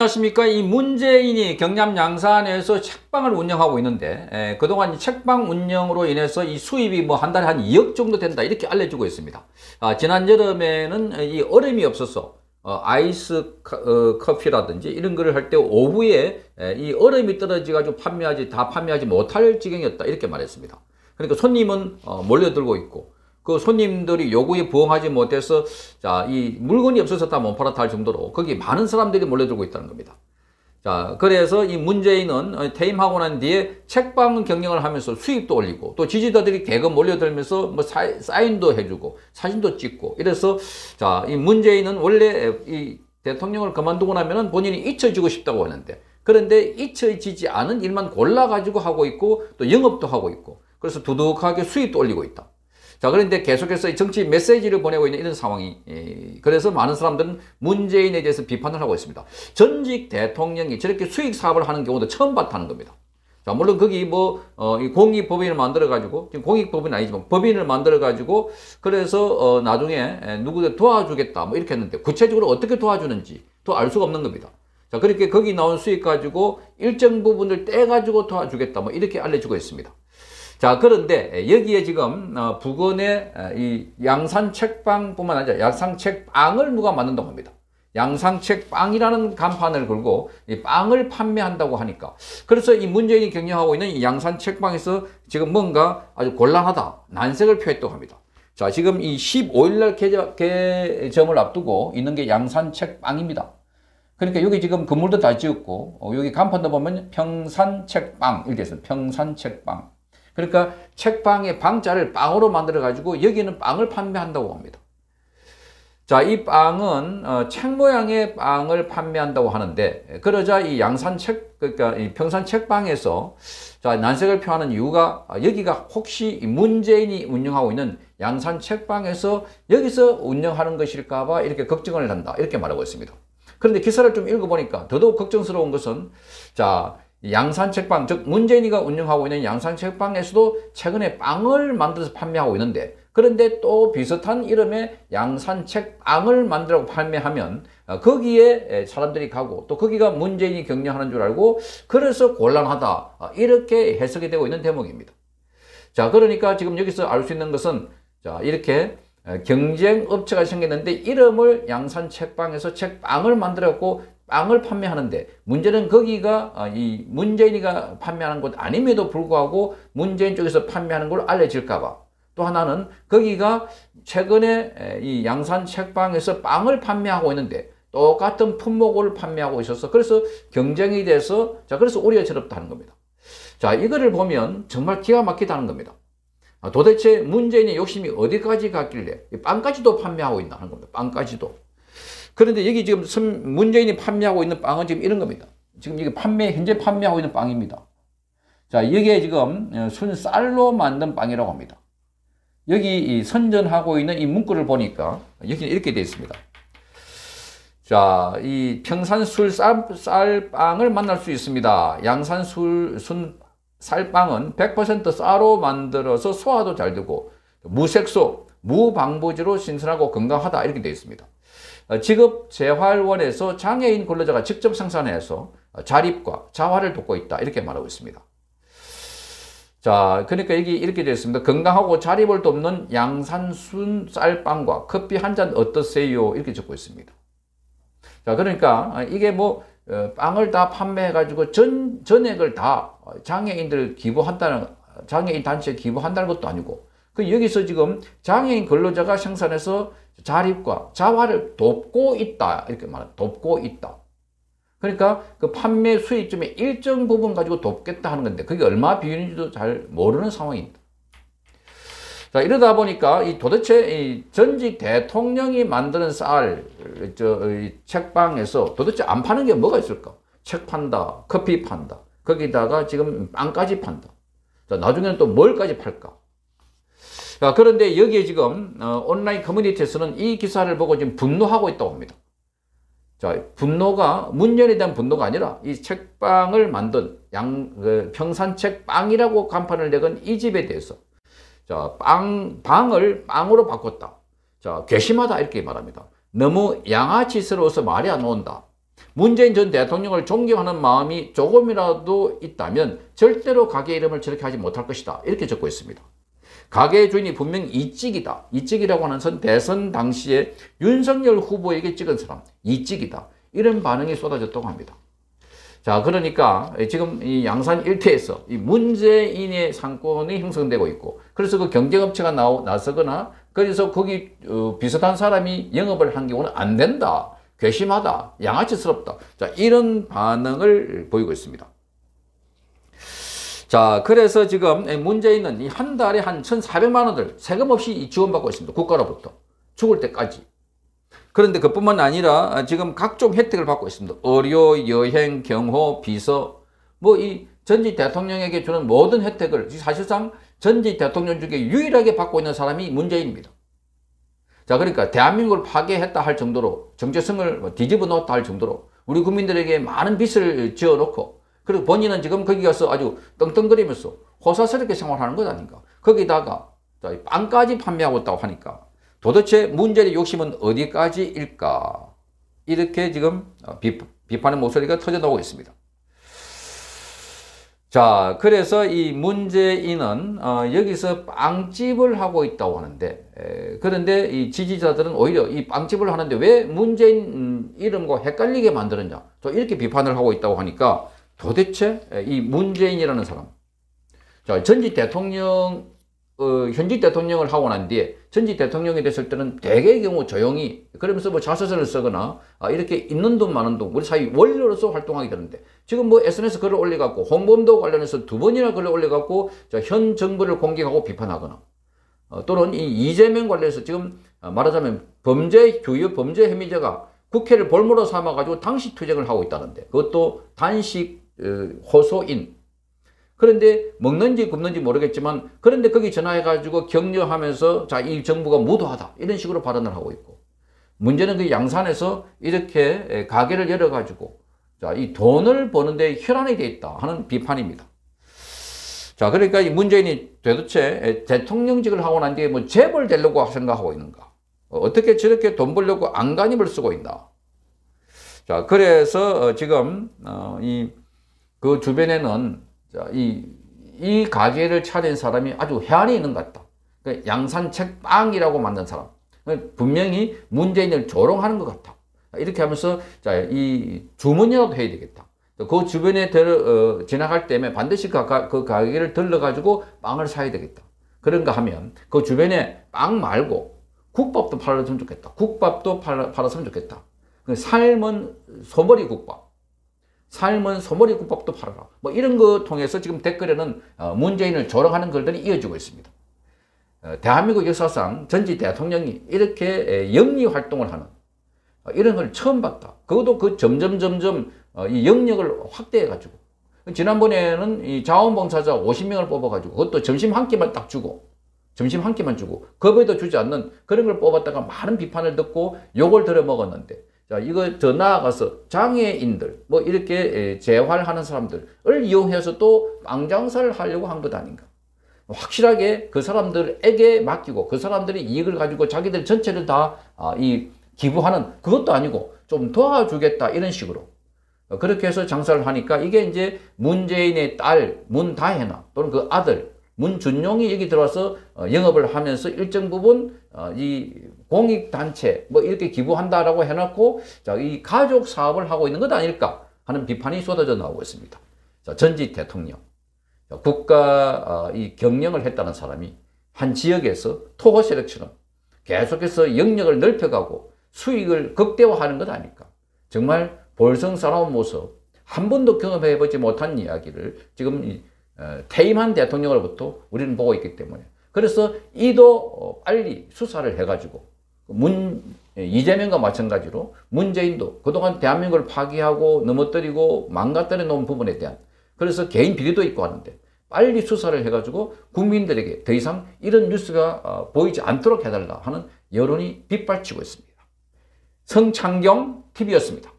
안녕하십니까. 이 문재인이 경남 양산에서 책방을 운영하고 있는데 그동안 이 책방 운영으로 인해서 이 수입이 뭐 한 달에 한 2억 정도 된다 이렇게 알려주고 있습니다. 지난 여름에는 이 얼음이 없어서 아이스 커피라든지 이런 거를 할 때 오후에 이 얼음이 떨어져 가지고 판매하지 못할 지경이었다 이렇게 말했습니다. 그러니까 손님은 몰려들고 있고 그 손님들이 요구에 부응하지 못해서 이 물건이 없어서 다 못 팔았다 할 정도로 거기 많은 사람들이 몰려들고 있다는 겁니다. 그래서 이 문재인은 퇴임하고 난 뒤에 책방 경영을 하면서 수입도 올리고 또 지지자들이 개കം 몰려들면서 뭐 사인도 해주고 사진도 찍고 이래서 이 문재인은 원래 이 대통령을 그만두고 나면은 본인이 잊혀지고 싶다고 하는데 그런데 잊혀지지 않은 일만 골라가지고 하고 있고 또 영업도 하고 있고 그래서 두둑하게 수입도 올리고 있다. 그런데 계속해서 정치 메시지를 보내고 있는 이런 상황이, 그래서 많은 사람들은 문재인에 대해서 비판을 하고 있습니다. 전직 대통령이 저렇게 수익 사업을 하는 경우도 처음 봤다는 겁니다. 물론 거기 이 공익법인을 만들어가지고, 지금 공익법인은 아니지만 법인을 만들어가지고, 그래서, 나중에 누구를 도와주겠다, 뭐 이렇게 했는데, 구체적으로 어떻게 도와주는지 또 알 수가 없는 겁니다. 그렇게 거기 나온 수익 가지고 일정 부분을 떼가지고 도와주겠다, 뭐 이렇게 알려주고 있습니다. 그런데 여기에 지금 부근에 이 양산책방뿐만 아니라 양산책빵을 누가 만든다고 합니다. 양산책빵이라는 간판을 걸고 이 빵을 판매한다고 하니까 그래서 이 문재인이 경영하고 있는 이 양산책빵에서 지금 뭔가 아주 곤란하다, 난색을 표했다고 합니다. 지금 이 15일날 개점을 앞두고 있는 게 양산책빵입니다. 그러니까 여기 지금 건물도 다 지었고 여기 간판도 보면 평산책빵 이렇게 있습니다. 평산책빵. 그러니까 책방의 방자를 빵으로 만들어 가지고 여기는 빵을 판매한다고 합니다. 이 빵은 책 모양의 빵을 판매한다고 하는데 그러자 이 그러니까 이 평산책방에서 난색을 표하는 이유가 여기가 혹시 문재인이 운영하고 있는 양산책방에서 여기서 운영하는 것일까 봐 이렇게 걱정을 한다 이렇게 말하고 있습니다. 그런데 기사를 좀 읽어보니까 더더욱 걱정스러운 것은 양산책방, 즉 문재인이가 운영하고 있는 양산책방에서도 최근에 빵을 만들어서 판매하고 있는데 그런데 또 비슷한 이름의 양산책빵을 만들어 판매하면 거기에 사람들이 가고 또 거기가 문재인이 경영하는 줄 알고 그래서 곤란하다 이렇게 해석이 되고 있는 대목입니다. 그러니까 지금 여기서 알 수 있는 것은 이렇게 경쟁 업체가 생겼는데 이름을 양산책방에서 책빵을 만들었고 빵을 판매하는데 문제는 거기가 이 문재인이가 판매하는 곳 아님에도 불구하고 문재인 쪽에서 판매하는 걸 알려질까 봐 또 하나는 거기가 최근에 이 양산책방에서 빵을 판매하고 있는데 똑같은 품목을 판매하고 있어서 그래서 경쟁이 돼서 그래서 우려스럽다는 겁니다. 이거를 보면 정말 기가 막히다는 겁니다. 도대체 문재인의 욕심이 어디까지 갔길래 빵까지도 판매하고 있나 하는 겁니다. 빵까지도. 그런데 여기 지금 문재인이 판매하고 있는 빵은 지금 이런 겁니다. 지금 이게 현재 판매하고 있는 빵입니다. 여기에 지금 순쌀로 만든 빵이라고 합니다. 여기 선전하고 있는 이 문구를 보니까 여기는 이렇게 되어 있습니다. 이 평산술 쌀빵을 만날 수 있습니다. 양산술 쌀빵은 100% 쌀로 만들어서 소화도 잘 되고 무색소, 무방부제로 신선하고 건강하다 이렇게 되어 있습니다. 직업재활원에서 장애인 근로자가 직접 생산해서 자립과 자활을 돕고 있다 이렇게 말하고 있습니다. 그러니까 여기 이렇게 되어 있습니다. 건강하고 자립을 돕는 양산순 쌀빵과 커피 한 잔 어떠세요? 이렇게 적고 있습니다. 그러니까 이게 빵을 다 판매해 가지고 전액을 다 장애인들 장애인 단체에 기부한다는 것도 아니고 여기서 지금 장애인 근로자가 생산해서 자립과 자활을 돕고 있다 이렇게 말합니다. 돕고 있다. 그러니까 그 판매 수익 중에 일정 부분 가지고 돕겠다 하는 건데 그게 얼마 비율인지도 잘 모르는 상황입니다. 이러다 보니까 도대체 이 전직 대통령이 만드는 책방에서 도대체 안 파는 게 뭐가 있을까? 책 판다, 커피 판다, 거기다가 지금 빵까지 판다. 나중에는 또 뭘까지 팔까? 그런데 여기에 지금 온라인 커뮤니티에서는 이 기사를 보고 지금 분노하고 있다고 합니다. 분노가 문재인에 대한 분노가 아니라 이 책빵을 만든 평산책빵이라고 간판을 내건 이 집에 대해서 방을 빵으로 바꿨다. 괘씸하다 이렇게 말합니다. 너무 양아치스러워서 말이 안 나온다. 문재인 전 대통령을 존경하는 마음이 조금이라도 있다면 절대로 가게 이름을 저렇게 하지 못할 것이다. 이렇게 적고 있습니다. 가게 주인이 분명 이찍이다. 이찍이라고 하는 선 대선 당시에 윤석열 후보에게 찍은 사람, 이찍이다. 이런 반응이 쏟아졌다고 합니다. 자, 그러니까 지금 이 양산 일대에서 이 문재인의 상권이 형성되고 있고, 그래서 그 경쟁업체가 나서거나, 그래서 거기 비슷한 사람이 영업을 한 경우는 안 된다. 괘씸하다. 양아치스럽다. 자, 이런 반응을 보이고 있습니다. 자, 그래서 지금 문재인은 한 달에 한 1,400만 원을 세금 없이 지원받고 있습니다. 국가로부터. 죽을 때까지. 그런데 그뿐만 아니라 지금 각종 혜택을 받고 있습니다. 의료, 여행, 경호, 비서, 뭐 이 전직 대통령에게 주는 모든 혜택을 사실상 전직 대통령 중에 유일하게 받고 있는 사람이 문재인입니다. 자, 그러니까 대한민국을 파괴했다 할 정도로, 정체성을 뒤집어 놓았다 할 정도로 우리 국민들에게 많은 빚을 지어놓고, 그리고 본인은 지금 거기 가서 아주 떵떵거리면서 호사스럽게 생활하는 것 아닌가. 거기다가 빵까지 판매하고 있다고 하니까 도대체 문재인의 욕심은 어디까지일까? 이렇게 지금 비판의 목소리가 터져나오고 있습니다. 자, 그래서 이 문재인은 여기서 빵집을 하고 있다고 하는데, 그런데 이 지지자들은 오히려 이 빵집을 하는데 왜 문재인 이름과 헷갈리게 만들었냐, 또 이렇게 비판을 하고 있다고 하니까 도대체 이 문재인이라는 사람, 자, 전직 대통령, 현직 대통령을 하고 난 뒤에 전직 대통령이 됐을 때는 대개의 경우 조용히 그러면서 뭐 자서전을 쓰거나 이렇게 있는 돈 많은 돈 우리 사회 원로로서 활동하게 되는데, 지금 뭐 SNS 글을 올려갖고 홍범도 관련해서 2번이나 글을 올려갖고 현 정부를 공격하고 비판하거나, 또는 이 이재명 관련해서 지금 말하자면 주요 범죄 혐의자가 국회를 볼모로 삼아가지고 당시 투쟁을 하고 있다는데, 그것도 단식 호소인. 그런데 먹는지 굶는지 모르겠지만, 그런데 거기 전화해가지고 격려하면서 자, 이 정부가 무도하다 이런 식으로 발언을 하고 있고, 문제는 그 양산에서 이렇게 가게를 열어가지고 자, 이 돈을 버는데 혈안이 돼 있다 하는 비판입니다. 자, 그러니까 이 문재인이 도대체 대통령직을 하고 난 뒤에 뭐 재벌 되려고 생각하고 있는가? 어떻게 저렇게 돈 벌려고 안간힘을 쓰고 있나? 자, 그래서 지금 그 주변에는 자, 이 가게를 차린 사람이 아주 해안이 있는 것 같다. 그러니까 양산 책빵이라고 만든 사람. 분명히 문재인을 조롱하는 것 같다. 이렇게 하면서 자, 이 주문이라도 해야 되겠다. 그 주변에 지나갈 때면 반드시 그 가게를 들러가지고 빵을 사야 되겠다. 그런가 하면 그 주변에 빵 말고 국밥도 팔았으면 좋겠다. 국밥도 팔았으면 좋겠다. 삶은 소머리 국밥. 삶은 소머리 국밥도 팔아라. 뭐 이런 거 통해서 지금 댓글에는 문재인을 조롱하는 글들이 이어지고 있습니다. 대한민국 역사상 전직 대통령이 이렇게 영리 활동을 하는 이런 걸 처음 봤다. 그것도 그 점점 이 영역을 확대해가지고, 지난번에는 이 자원봉사자 50명을 뽑아가지고 그것도 점심 한 끼만 딱 주고, 점심 한 끼만 주고 겁에도 주지 않는 그런 걸 뽑았다가 많은 비판을 듣고 욕을 들어 먹었는데, 자, 이거 더 나아가서 장애인들, 뭐 이렇게 재활하는 사람들을 이용해서 또 빵 장사를 하려고 한 것 아닌가. 확실하게 그 사람들에게 맡기고 그 사람들이 이익을 가지고 자기들 전체를 다 기부하는, 그것도 아니고 좀 도와주겠다 이런 식으로 그렇게 해서 장사를 하니까, 이게 이제 문재인의 딸 문다혜나 또는 그 아들 문준용이 여기 들어와서 영업을 하면서 일정 부분 이 공익단체 뭐 이렇게 기부한다라고 해놓고 자, 이 가족 사업을 하고 있는 것 아닐까 하는 비판이 쏟아져 나오고 있습니다. 자, 전직 대통령, 국가 이 경영을 했다는 사람이 한 지역에서 토호 세력처럼 계속해서 영역을 넓혀가고 수익을 극대화하는 것 아닐까. 정말 볼성사나운 모습, 한 번도 경험해보지 못한 이야기를 지금 퇴임한 대통령으로부터 우리는 보고 있기 때문에, 그래서 이도 빨리 수사를 해가지고 이재명과 마찬가지로 문재인도 그동안 대한민국을 파괴하고 넘어뜨리고 망가뜨려 놓은 부분에 대한, 그래서 개인 비리도 있고 하는데 빨리 수사를 해가지고 국민들에게 더 이상 이런 뉴스가 보이지 않도록 해달라 하는 여론이 빗발치고 있습니다. 성창경 TV였습니다.